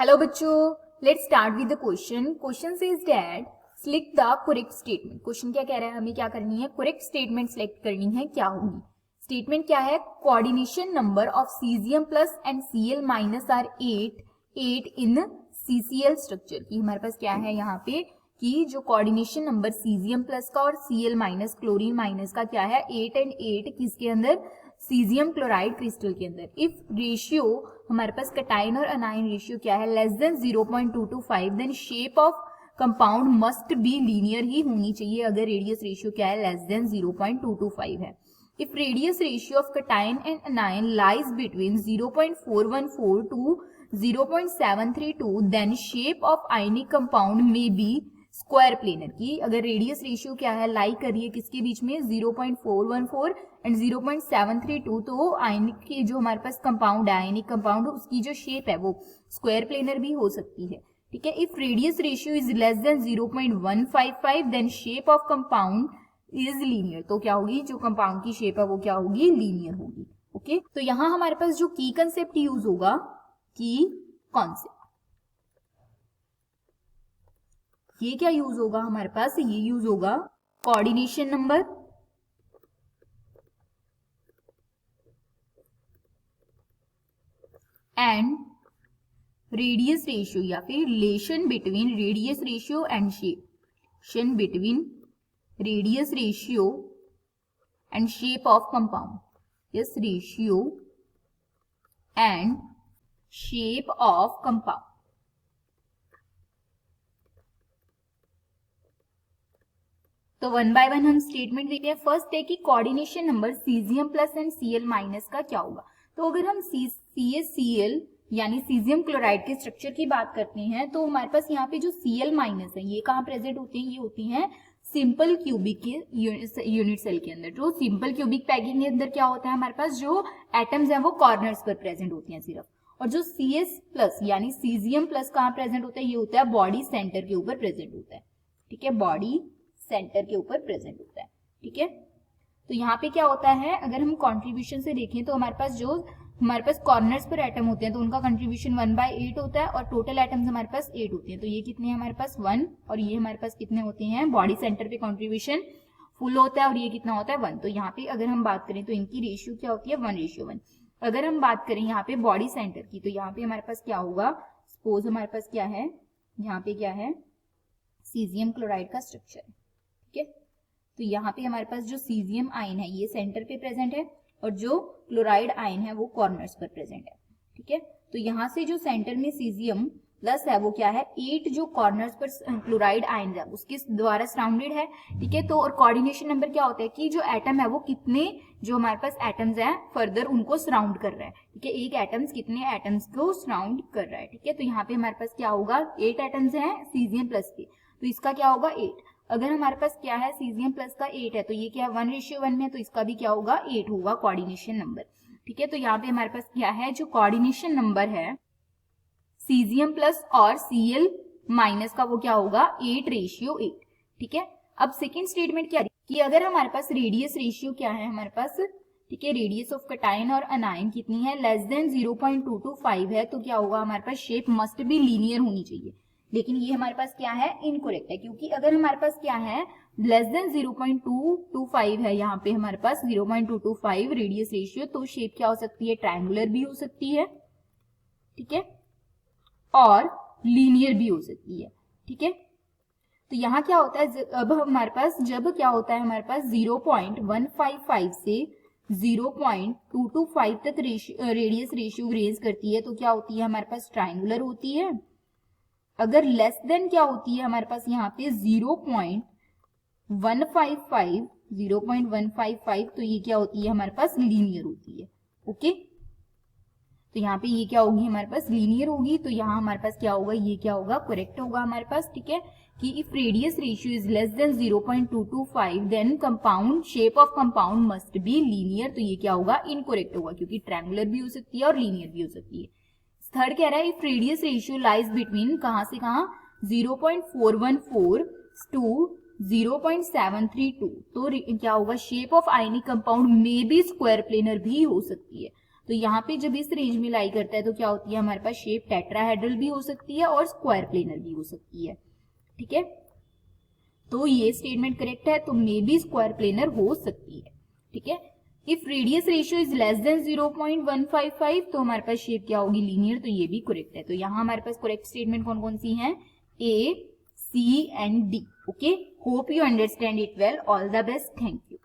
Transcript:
Hello बच्चों, let's start with the question. Question says that select the correct statement. Question क्या कह रहा है, हमें क्या करनी है, करेक्ट स्टेटमेंट सिलेक्ट करनी है। क्या होगी स्टेटमेंट, क्या है, coordination number of caesium plus and CL minus are 8 in CCL structure की। हमारे पास क्या है यहाँ पे कि जो कोऑर्डिनेशन नंबर सीजियम प्लस का और सीएल माइनस क्लोरीन माइनस का क्या है 8 एंड 8 किसके अंदर, सीजियम क्लोराइड क्रिस्टल के अंदर। इफ रेशियो हमारे पास कटाइन और अनाइन रेशियो क्या है less than 0.225 then shape of compound must be linear ही होनी चाहिए अगर रेडियस रेशियो क्या है लेस देन 0.225 है। If radius ratio of cation and anion lies between 0.414 to 0.732 then shape of ionic compound में बी स्क्वायर प्लेनर की। अगर रेडियस रेशियो क्या है लाई कर रही है किसके बीच में 0.414 एंड 0.732, तो आयनिक की जो हमारे पास कंपाउंड है आयनिक कंपाउंड उसकी जो शेप है वो स्क्वायर प्लेनर भी हो सकती है। ठीक है, if radius ratio is less than 0.155 then shape of compound is linear. तो क्या होगी, जो कंपाउंड की शेप है वो क्या होगी, लीनियर होगी। ओके, तो यहां हमारे पास जो की कंसेप्ट यूज होगा, की कॉन्सेप्ट, ये क्या यूज होगा हमारे पास, ये यूज होगा coordination number and radius ratio या फिर relation between radius ratio and shape, relation between radius ratio and shape of compound, yes, ratio and shape of compound. तो वन बाय वन हम स्टेटमेंट देखते हैं। फर्स्ट है कि coordination number caesium plus and CL minus का क्या होगा। तो अगर हम CaCl यानी सीजियम क्लोराइड के स्ट्रक्चर की बात करते हैं तो हमारे पास यहाँ पे जो Cl माइनस है ये कहाँ प्रेजेंट होते हैं, ये होती हैं सिंपल क्यूबिक के यूनिट सेल के अंदर। जो सिंपल क्यूबिक पैकिंग के अंदर क्या होता है हमारे पास जो एटम्स हैं वो कॉर्नर्स पर प्रेजेंट होती हैं सिर्फ, और जो Cs प्लस यानी सीजियम प्लस कहाँ प्रेजेंट होता है, ये होता है बॉडी सेंटर के ऊपर प्रेजेंट होता है। ठीक है, बॉडी सेंटर के ऊपर प्रेजेंट होता है। ठीक है, तो यहाँ पे क्या होता है, अगर हम कंट्रीब्यूशन से देखें तो हमारे पास जो हमारे पास कॉर्नर्स पर एटम होते हैं तो उनका कंट्रीब्यूशन 1/8 होता है और टोटल एटम्स हमारे पास 8 होते हैं। तो ये कितने हैं हमारे पास 1, और ये हमारे पास कितने होते हैं, बॉडी सेंटर पे कंट्रीब्यूशन फुल होता है और ये कितना होता है 1। तो यहाँ पे अगर हम बात करें तो इनकी रेशियो क्या होती है 1:1। अगर हम बात करें यहाँ पे बॉडी सेंटर की तो यहाँ पे हमारे पास क्या होगा, सपोज हमारे पास क्या है, यहाँ पे क्या है, सीजियम क्लोराइड का स्ट्रक्चर। ठीक है, तो यहाँ पे हमारे पास जो सीजियम आयन है ये सेंटर पे प्रेजेंट है और जो क्लोराइड आयन है वो कॉर्नर्स पर प्रेजेंट है। ठीक है, तो यहाँ से जो सेंटर में सीजियम प्लस है वो क्या है 8 जो कॉर्नर्स पर क्लोराइड आयन है उसके द्वारा सराउंडेड है। ठीक है, तो और कोऑर्डिनेशन नंबर क्या होता है कि जो एटम है वो कितने जो हमारे पास एटम्स हैं फर्दर उनको सराउंड कर रहा है। ठीक है, एक एटम्स कितने एटम्स को सराउंड कर रहा है। ठीक है, तो यहाँ पे हमारे पास क्या होगा 8 एटम्स हैं सीजियम प्लस के, तो इसका क्या होगा 8। अगर हमारे पास क्या है सीजियम प्लस का 8 है तो ये क्या 1:1 में, तो इसका भी क्या होगा 8 होगा कोऑर्डिनेशन नंबर। ठीक है, तो यहाँ पे हमारे पास क्या है, जो कोऑर्डिनेशन नंबर है सीजियम प्लस और Cl माइनस का वो क्या होगा 8:8। ठीक है, अब सेकेंड स्टेटमेंट क्या कि अगर हमारे पास रेडियस रेशियो क्या है हमारे पास, ठीक है, रेडियस ऑफ कटाइन और अनाइन कितनी है लेस देन 0.225 है, तो क्या होगा हमारे पास शेप मस्ट बी लीनियर होनी चाहिए। लेकिन ये हमारे पास क्या है इनकरेक्ट है, क्योंकि अगर हमारे पास क्या है लेस देन 0.225 है, यहाँ पे हमारे पास 0.225 रेडियस रेशियो, तो शेप क्या हो सकती है, ट्रायंगुलर भी हो सकती है। ठीक है, और लीनियर भी हो सकती है। ठीक है, तो यहाँ क्या होता है, अब हमारे पास जब क्या होता है हमारे पास 0.155 से 0.225 तक रेडियस रेशियो रेंज करती है तो क्या होती है हमारे पास ट्रायंगुलर होती है। अगर लेस देन क्या होती है हमारे पास यहाँ पे 0.155 तो ये क्या होती है हमारे पास लीनियर होती है। ओके, तो यहाँ पे ये क्या होगी हमारे पास लीनियर होगी, तो यहाँ हमारे पास क्या होगा, ये क्या होगा करेक्ट होगा हमारे पास। ठीक है, कि if radius ratio is less than 0.225 then compound shape of compound must be linear, तो ये क्या होगा इनकरेक्ट होगा क्योंकि ट्रायंगुलर भी हो सकती है और लीनियर भी हो सकती है। थर्ड कह रहा है if radius ratio lies between कहां से कहां 0.414 टू 0.732, तो क्या होगा शेप ऑफ आयनिक कंपाउंड में भी स्क्वायर प्लेनर भी हो सकती है। तो यहाँ पे जब इस रेंज में लाई करता है तो क्या होती है हमारे पास शेप टेट्राहेड्रल भी हो सकती है और स्क्वायर प्लेनर भी हो सकती है। ठीक है, तो ये स्टेटमेंट करेक्ट है, तो मे बी स्क्वायर प्लेनर हो सकती है। ठीक है, if radius ratio is less than 0.155 तो हमारे पास शेप क्या होगी, लीनियर, तो ये भी करेक्ट है। तो यहाँ हमारे पास करेक्ट स्टेटमेंट कौन कौन सी हैं, A, C and D। Okay, hope you understand it well. All the best, thank you.